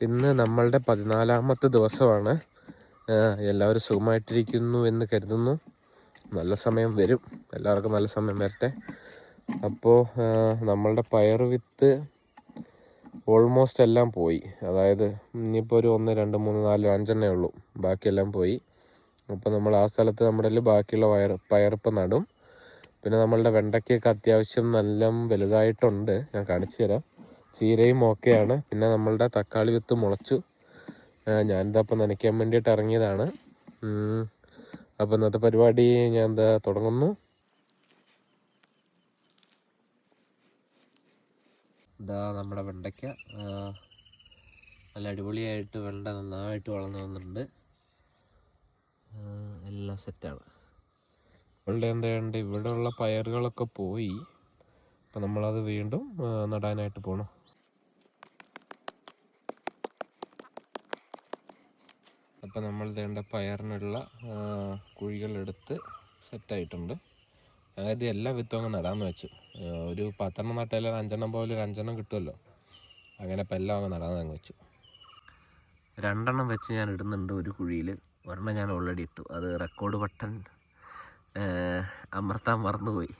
ഇന്ന് നമ്മളുടെ 14ാമത്തെ ദിവസമാണ്. എല്ലാവരും സുഖമായിട്ടിരിക്കുന്നു എന്ന് കരുതുന്നു. നല്ല സമയം വരും, എല്ലാവർക്കും നല്ല സമയം വരട്ടെ. അപ്പോൾ നമ്മളുടെ പയർ വിത്ത് ഓൾമോസ്റ്റ് എല്ലാം പോയി. അതായത് ഇനിയിപ്പോൾ ഒരു 1, 2, 3, 4, 5 ഉള്ളൂ, ബാക്കിയെല്ലാം പോയി. അപ്പോൾ നമ്മൾ ആ സ്ഥലത്ത് നമ്മുടെ ബാക്കിയുള്ള പയറിപ്പം നടും. പിന്നെ നമ്മളുടെ വെണ്ടയ്ക്കൊക്കെ അത്യാവശ്യം നല്ല വലുതായിട്ടുണ്ട്, ഞാൻ കാണിച്ചു തരാം. ചീരയും ഓക്കെയാണ്. പിന്നെ നമ്മളുടെ തക്കാളി വിത്ത് മുളച്ചു. ഞാനിതപ്പം നനയ്ക്കാൻ വേണ്ടിയിട്ട് ഇറങ്ങിയതാണ്. അപ്പോൾ ഇന്നത്തെ പരിപാടി ഞാൻ തുടങ്ങുന്നു. ഇതാ നമ്മുടെ വെണ്ടയ്ക്ക നല്ല അടിപൊളിയായിട്ട് വെണ്ട നന്നായിട്ട് വളർന്നു വന്നിട്ടുണ്ട്. എല്ലാം സെറ്റാണ്. ഇവിടെ എന്താണ്ട് ഇവിടെയുള്ള പയറുകളൊക്കെ പോയി. അപ്പം നമ്മളത് വീണ്ടും നടാനായിട്ട് പോകണം. അപ്പം നമ്മൾ വേണ്ട പയറിനുള്ള കുഴികളെടുത്ത് സെറ്റായിട്ടുണ്ട്. അതായത് എല്ലാ വിത്തും അങ്ങ് നടാമെന്ന് വെച്ചു. ഒരു 10 നട്ടാൽ 5 പോലെ ഒരു 5 കിട്ടുമല്ലോ. അങ്ങനെ ഇപ്പം എല്ലാം അങ്ങ് നടാമെന്ന് വെച്ചു. 2 വെച്ച് ഞാൻ ഇടുന്നുണ്ട് ഒരു കുഴിയിൽ. ഒരെണ്ണം ഞാൻ ഓൾറെഡി ഇട്ടു. അത് റെക്കോർഡ് ബട്ടൺ അമർത്താൻ മറന്നുപോയി.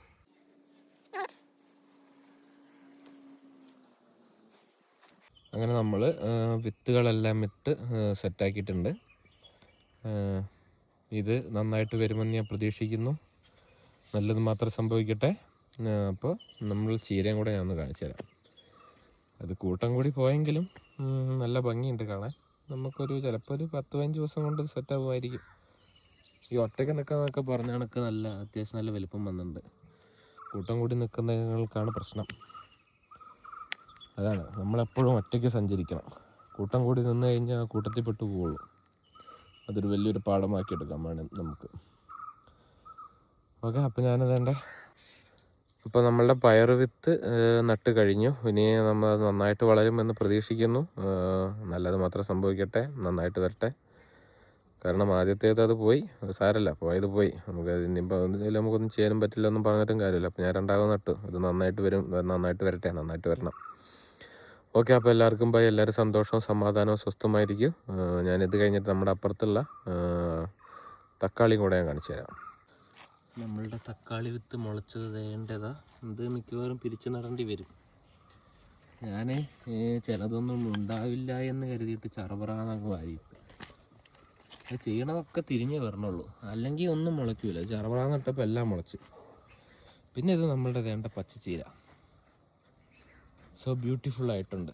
അങ്ങനെ നമ്മൾ വിത്തുകളെല്ലാം ഇട്ട് സെറ്റാക്കിയിട്ടുണ്ട്. ഇത് നന്നായിട്ട് വരുമെന്ന് ഞാൻ പ്രതീക്ഷിക്കുന്നു. നല്ലത് മാത്രം സംഭവിക്കട്ടെ. അപ്പോൾ നമ്മൾ ചീരയും കൂടെ ഞാൻ ഒന്ന് കാണിച്ചു തരാം. അത് കൂട്ടം കൂടി പോയെങ്കിലും നല്ല ഭംഗിയുണ്ട് കാണാൻ. നമുക്കൊരു ചിലപ്പോൾ ഒരു 10-15 ദിവസം കൊണ്ട് സെറ്റാകുമായിരിക്കും. ഈ ഒറ്റയ്ക്ക് നിൽക്കാന്നൊക്കെ പറഞ്ഞ കണക്ക് നല്ല അത്യാവശ്യം നല്ല വലുപ്പം വന്നിട്ടുണ്ട്. കൂട്ടം കൂടി നിൽക്കുന്നതിനേക്കാണ് പ്രശ്നം. അതാണ്, നമ്മളെപ്പോഴും ഒറ്റയ്ക്ക് സഞ്ചരിക്കണം. കൂട്ടം കൂടി നിന്ന് കഴിഞ്ഞാൽ ആ കൂട്ടത്തിൽ പെട്ടു പോവുള്ളൂ. അതൊരു വലിയൊരു പാഠമാക്കി എടുക്കാൻ വേണം നമുക്ക്. ഓക്കെ, അപ്പോൾ ഞാനതേണ്ട ഇപ്പോൾ നമ്മളുടെ പയർ വിത്ത് നട്ട് കഴിഞ്ഞു. ഇനി നമ്മൾ നന്നായിട്ട് വളരുമെന്ന് പ്രതീക്ഷിക്കുന്നു. നല്ലത് മാത്രം സംഭവിക്കട്ടെ, നന്നായിട്ട് വരട്ടെ. കാരണം ആദ്യത്തേത് അത് പോയി, സാരല്ല, പോയത് പോയി. നമുക്ക് ഇനിയിപ്പോൾ ഒന്നും നമുക്കൊന്നും ചെയ്യാനും പറ്റില്ല എന്നും പറഞ്ഞിട്ടും കാര്യമില്ല. അപ്പോൾ ഞാൻ 2 നട്ടു. അത് നന്നായിട്ട് വരും, നന്നായിട്ട് വരട്ടെ, നന്നായിട്ട് വരണം. ഓക്കെ, അപ്പോൾ എല്ലാവർക്കും ബൈ. എല്ലാവരും സന്തോഷവും സമാധാനവും സ്വസ്ഥമായിരിക്കും. ഞാനിത് കഴിഞ്ഞിട്ട് നമ്മുടെ അപ്പുറത്തുള്ള തക്കാളിയും കൂടെ ഞാൻ കാണിച്ചു തരാം. നമ്മളുടെ തക്കാളി വിത്ത് മുളച്ചത് വേണ്ടതാ. ഇത് മിക്കവാറും പിരിച്ചു നടേണ്ടി വരും. ഞാൻ ചിലതൊന്നും ഉണ്ടാവില്ല എന്ന് കരുതിയിട്ട് ചറപറാന്നങ്ങ് വാരിയിട്ട് അത് ചെയ്യണതൊക്കെ തിരിഞ്ഞേ വരണുള്ളൂ. അല്ലെങ്കിൽ ഒന്നും മുളയ്ക്കൂല. ചറപറാന്നിട്ടപ്പോൾ എല്ലാം മുളച്ച്. പിന്നെ ഇത് നമ്മളുടെ വേണ്ട പച്ചച്ചീര. സോ ബ്യൂട്ടിഫുൾ ആയിട്ടുണ്ട്.